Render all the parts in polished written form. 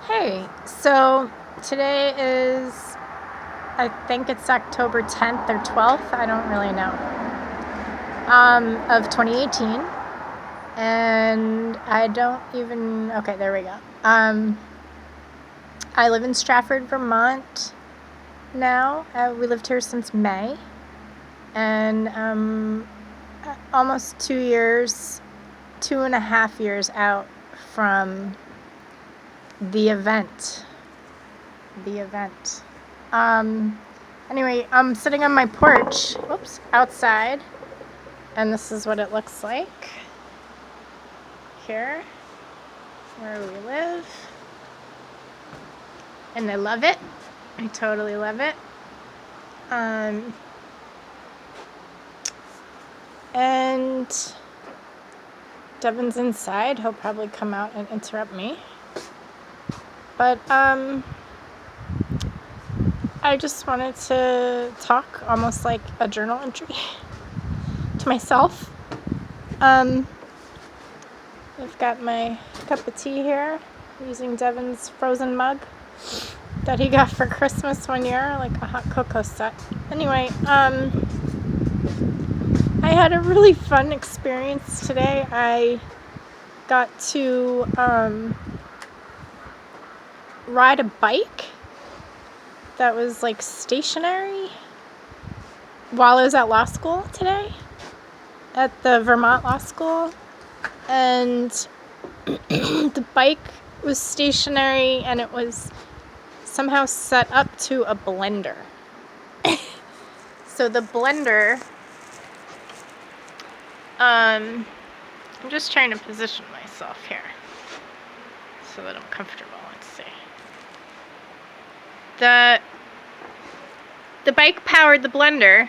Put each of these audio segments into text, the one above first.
Hey, so today is, I think it's October 10th or 12th, I don't really know, of 2018. And I don't even, okay, there we go. I live in Stratford, Vermont now. We lived here since May. And almost 2 years, 2.5 years out from the event. Anyway, I'm sitting on my porch, outside, and this is what it looks like here, where we live. And I love it. I totally love it. And Devin's inside. He'll probably come out and interrupt me. But I just wanted to talk almost like a journal entry to myself. I've got my cup of tea here using Devin's frozen mug that he got for Christmas one year, like a hot cocoa set. Anyway, I had a really fun experience today. I got to ride a bike that was like stationary while I was at law school today, at the Vermont Law School. And the bike was stationary and it was somehow set up to a blender. So the blender, I'm just trying to position myself here so that I'm comfortable. Let's see. The bike powered the blender,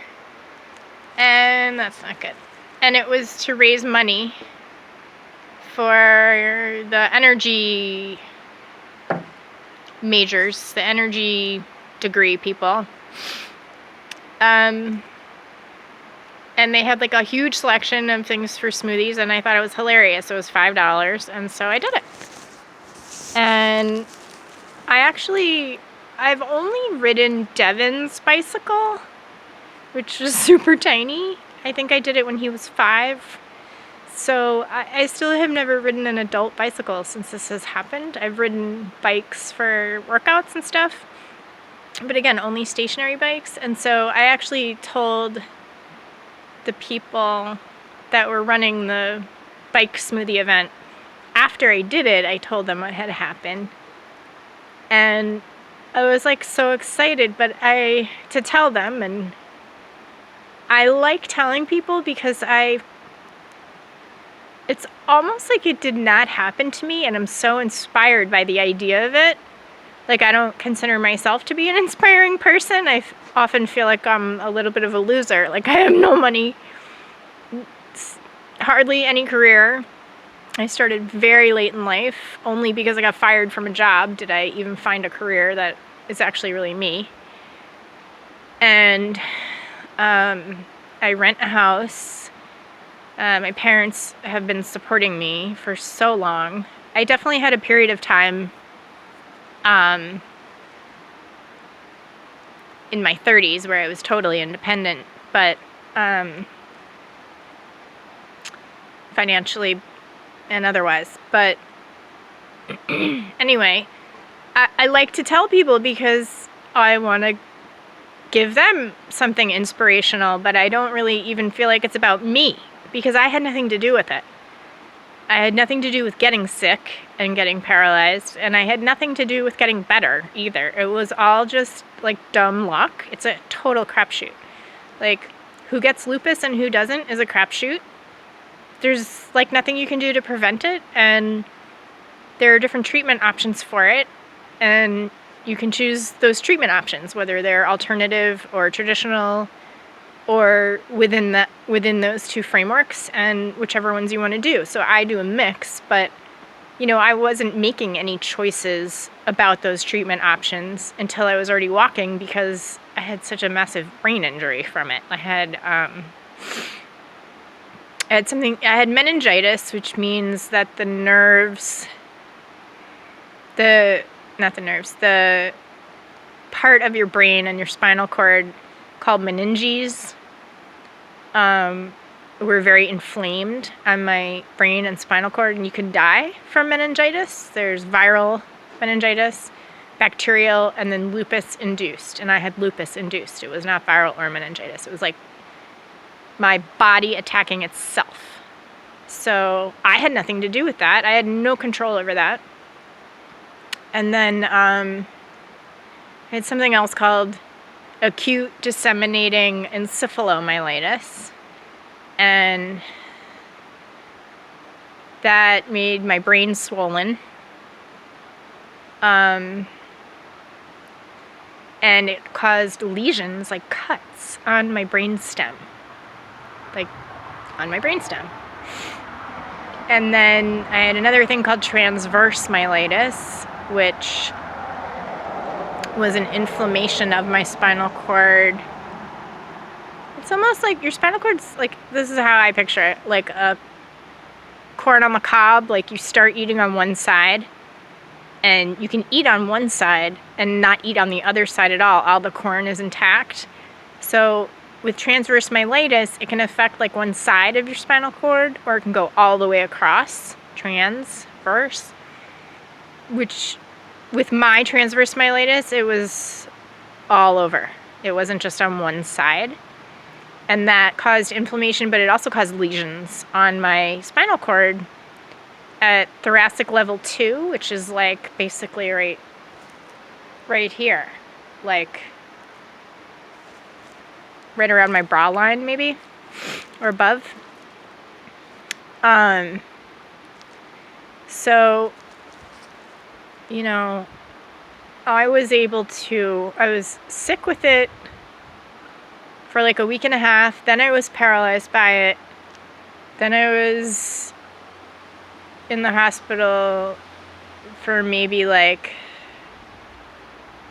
and that's not good. And it was to raise money for the energy majors, the energy degree people. And they had like a huge selection of things for smoothies, and I thought it was hilarious. It was $5, and so I did it. And I've only ridden Devin's bicycle, which was super tiny. I think I did it when he was 5. So I still have never ridden an adult bicycle since this has happened. I've ridden bikes for workouts and stuff, but again, only stationary bikes. And so I actually told the people that were running the bike smoothie event, after I did it, I told them what had happened. And I was like so excited, to tell them, and I like telling people because it's almost like it did not happen to me, and I'm so inspired by the idea of it. Like, I don't consider myself to be an inspiring person. I often feel like I'm a little bit of a loser. Like, I have no money, hardly any career. I started very late in life. Only because I got fired from a job did I even find a career that is actually really me. And I rent a house. My parents have been supporting me for so long. I definitely had a period of time in my 30s where I was totally independent, but financially and otherwise. But anyway, I like to tell people because I want to give them something inspirational, but I don't really even feel like it's about me, because I had nothing to do with it. I had nothing to do with getting sick and getting paralyzed, and I had nothing to do with getting better either. It was all just like dumb luck. It's a total crapshoot. Like, who gets lupus and who doesn't is a crapshoot. There's like nothing you can do to prevent it, and there are different treatment options for it, and you can choose those treatment options, whether they're alternative or traditional, or within those two frameworks, and whichever ones you want to do. So I do a mix, but I wasn't making any choices about those treatment options until I was already walking, because I had such a massive brain injury from it. I had meningitis, which means that the nerves, the not the nerves, the part of your brain and your spinal cord called meninges were very inflamed on my brain and spinal cord, and you can die from meningitis. There's viral meningitis, bacterial, and then lupus induced. And I had lupus induced. It was not viral or meningitis. It was like my body attacking itself. So I had nothing to do with that. I had no control over that. And then I had something else called acute disseminating encephalomyelitis. And that made my brain swollen. And it caused lesions, like cuts, on my brainstem. Like, on my brainstem. And then I had another thing called transverse myelitis, which was an inflammation of my spinal cord. It's almost like your spinal cord's like, this is how I picture it, like a corn on the cob. Like you start eating on one side, and you can eat on one side and not eat on the other side at all. All the corn is intact. So with transverse myelitis, it can affect like one side of your spinal cord, or it can go all the way across, transverse, which with my transverse myelitis, it was all over. It wasn't just on one side. And that caused inflammation, but it also caused lesions on my spinal cord at thoracic level 2, which is like basically right here, like right around my bra line, maybe, or above. So, you know, I was sick with it for like a week and a half. Then I was paralyzed by it. Then I was in the hospital for maybe like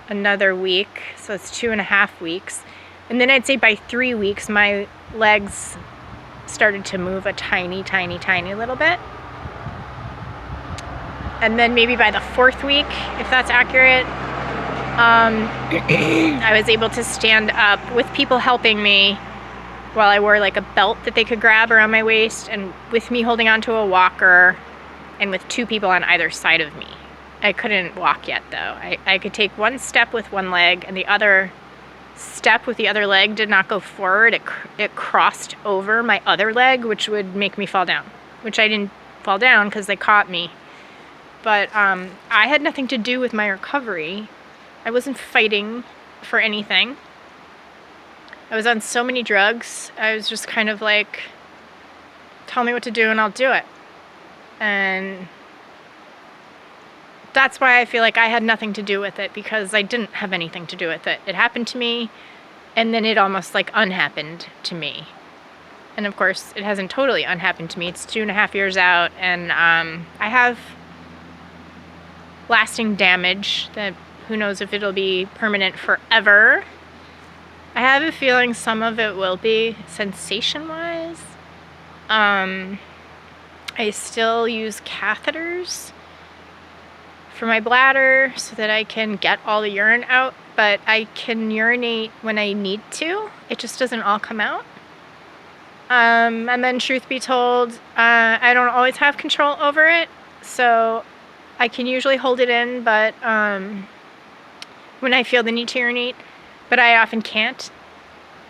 another week. So it's 2.5 weeks. And then I'd say by 3 weeks, my legs started to move a tiny, tiny, tiny little bit. And then maybe by the 4th week, if that's accurate, I was able to stand up with people helping me while I wore like a belt that they could grab around my waist, and with me holding onto a walker, and with 2 people on either side of me. I couldn't walk yet though. I could take one step with one leg, and the other step with the other leg did not go forward. It crossed over my other leg, which would make me fall down, which I didn't fall down because they caught me. But I had nothing to do with my recovery. I wasn't fighting for anything. I was on so many drugs. I was just kind of like, tell me what to do and I'll do it. And that's why I feel like I had nothing to do with it, because I didn't have anything to do with it. It happened to me, and then it almost like unhappened to me. And of course, it hasn't totally unhappened to me. It's 2.5 years out, and I have lasting damage that who knows if it'll be permanent forever. I have a feeling some of it will be sensation-wise. I still use catheters for my bladder so that I can get all the urine out, but I can urinate when I need to. It just doesn't all come out. And then truth be told, I don't always have control over it, so I can usually hold it in, but when I feel the need to urinate, but I often can't.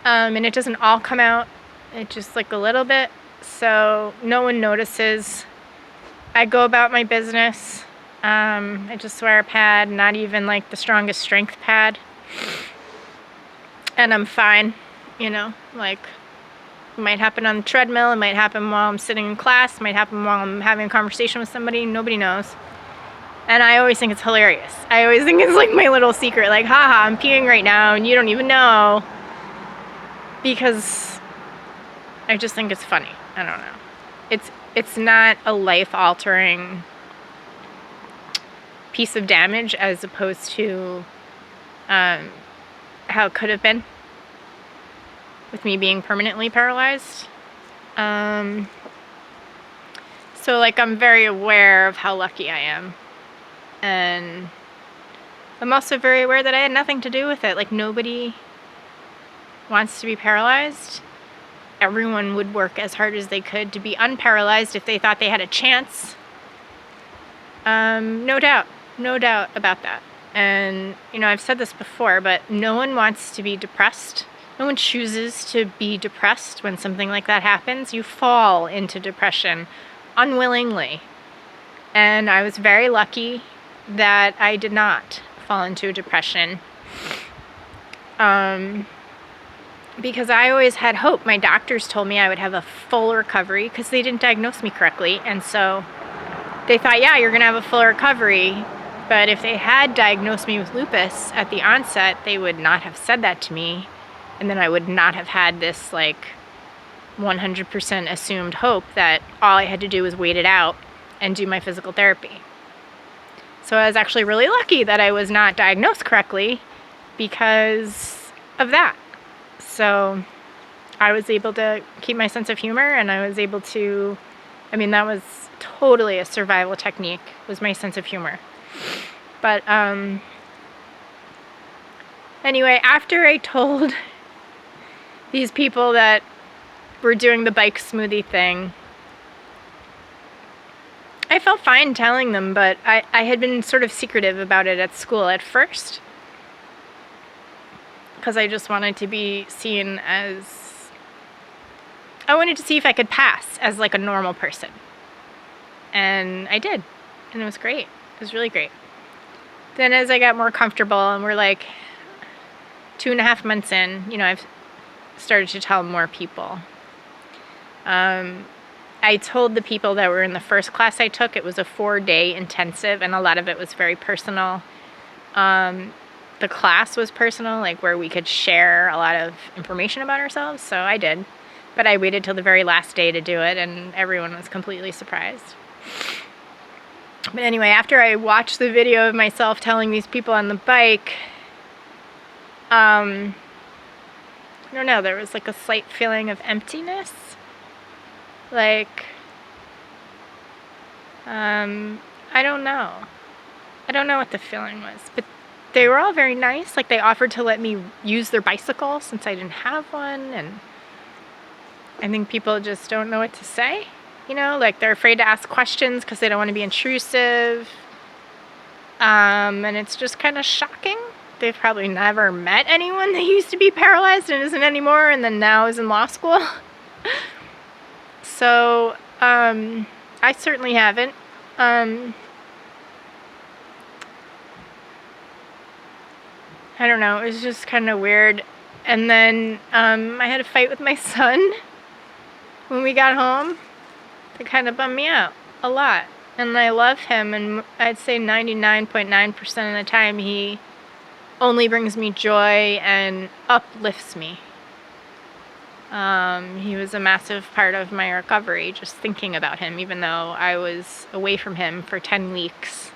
And it doesn't all come out. It's just like a little bit, so no one notices. I go about my business. I just wear a pad, not even like the strongest strength pad. And I'm fine, you know, like it might happen on the treadmill, it might happen while I'm sitting in class, it might happen while I'm having a conversation with somebody, nobody knows. And I always think it's hilarious. I always think it's like my little secret, like, haha, I'm peeing right now and you don't even know. Because I just think it's funny. I don't know. It's not a life-altering piece of damage as opposed to how it could have been with me being permanently paralyzed. So like I'm very aware of how lucky I am, and I'm also very aware that I had nothing to do with it. Like, nobody wants to be paralyzed. Everyone would work as hard as they could to be unparalyzed if they thought they had a chance. No doubt about that. And, you know, I've said this before, but no one wants to be depressed. No one chooses to be depressed when something like that happens. You fall into depression unwillingly. And I was very lucky that I did not fall into a depression. Because I always had hope. My doctors told me I would have a full recovery because they didn't diagnose me correctly. And so they thought, yeah, you're going to have a full recovery. But if they had diagnosed me with lupus at the onset, they would not have said that to me. And then I would not have had this, like, 100% assumed hope that all I had to do was wait it out and do my physical therapy. So I was actually really lucky that I was not diagnosed correctly because of that. So I was able to keep my sense of humor, and I was able to, I mean, that was totally a survival technique, was my sense of humor. But anyway, after I told these people that were doing the bike smoothie thing, I felt fine telling them, but I had been sort of secretive about it at school at first. Because I just wanted to be seen as, I wanted to see if I could pass as like a normal person. And I did. And it was great. It was really great. Then as I got more comfortable, and we're like 2.5 months in, you know, I've started to tell more people. I told the people that were in the first class I took, it was a 4-day intensive, and a lot of it was very personal. The class was personal, like where we could share a lot of information about ourselves, so I did. But I waited till the very last day to do it, and everyone was completely surprised. But anyway, after I watched the video of myself telling these people on the bike, I don't know, there was like a slight feeling of emptiness. Like, I don't know. I don't know what the feeling was, but they were all very nice. Like, they offered to let me use their bicycle since I didn't have one, and I think people just don't know what to say. You know, like, they're afraid to ask questions because they don't want to be intrusive. And it's just kind of shocking. They've probably never met anyone that used to be paralyzed and isn't anymore, and then now is in law school. So, I certainly haven't. I don't know, it was just kind of weird. And then I had a fight with my son when we got home. It kind of bummed me out a lot. And I love him, and I'd say 99.9% of the time he only brings me joy and uplifts me. He was a massive part of my recovery, just thinking about him, even though I was away from him for 10 weeks.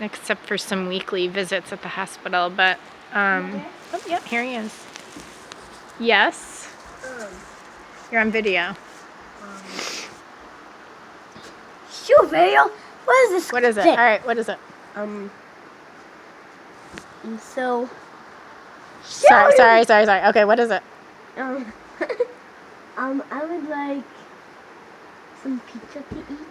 Except for some weekly visits at the hospital, but, oh, yeah, here he is. Yes? You're on video. Sure, video. What is this? What is it? thing? Alright, what is it? And so... Sorry. Okay, what is it? I would like some pizza to eat.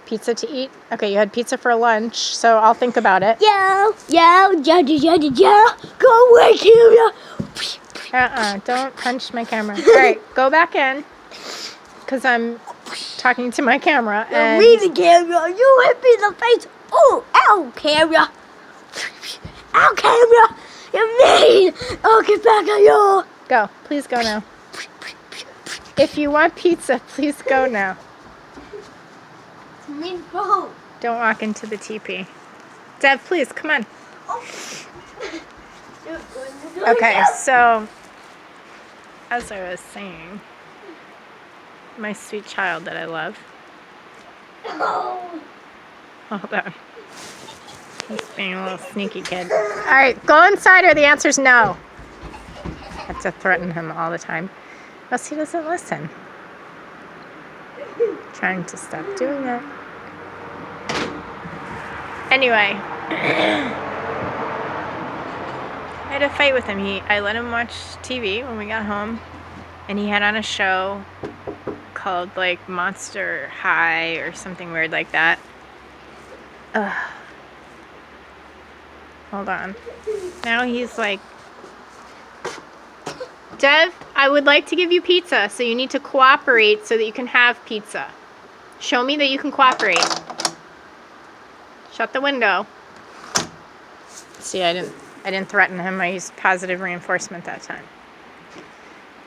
Pizza to eat? Okay, you had pizza for lunch, so I'll think about it. Yeah. Go away, Kira. Don't punch my camera. Alright, go back in, because I'm talking to my camera. And Me the camera. You hit me in the face. Oh, ow, camera. Ow, camera. You're mean. I'll get back at you. go. Please go now. If you want pizza, please go now. It's mean food. Don't walk into the teepee. Dev, please, come on. Okay, so, as I was saying, my sweet child that I love. Hold on. He's being a little sneaky kid. Alright, go inside or the answer's no. I have to threaten him all the time. Else he doesn't listen. Trying to stop doing that. Anyway. I had a fight with him. I let him watch TV when we got home, and he had on a show called like Monster High or something weird like that. Ugh. Hold on. Now he's like, Dev, I would like to give you pizza, so you need to cooperate so that you can have pizza. Show me that you can cooperate. Shut the window. See, I didn't threaten him. I used positive reinforcement that time.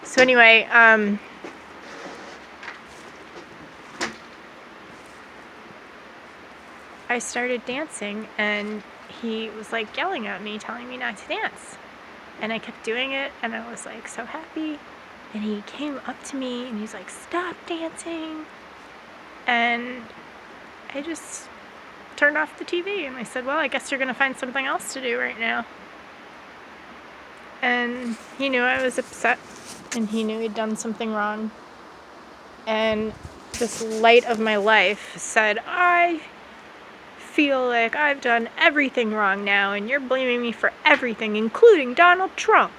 So anyway, I started dancing, and he was like yelling at me, telling me not to dance. And I kept doing it, and I was like so happy. And he came up to me, and he's like, stop dancing. And I just turned off the TV, and I said, well, I guess you're going to find something else to do right now. And he knew I was upset, and he knew he'd done something wrong. And this light of my life said, I feel like I've done everything wrong now, and you're blaming me for everything, including Donald Trump.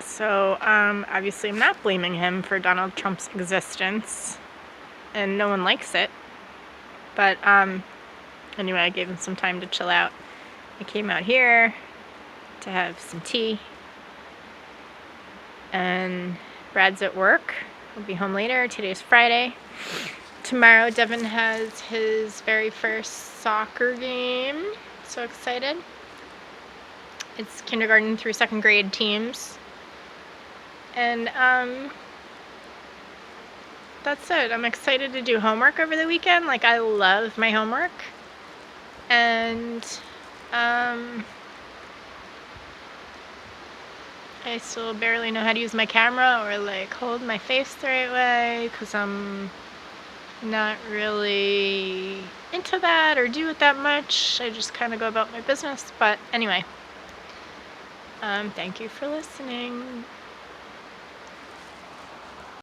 So, obviously I'm not blaming him for Donald Trump's existence, and no one likes it. But, anyway, I gave him some time to chill out. I came out here to have some tea, and Brad's at work. He'll be home later. Today's Friday. Tomorrow, Devin has his very first soccer game. So excited. It's kindergarten through second grade teams. And, that's it. I'm excited to do homework over the weekend. Like, I love my homework. And, I still barely know how to use my camera or like hold my face the right way, because I'm not really into that or do it that much. I just kind of go about my business. But anyway, thank you for listening.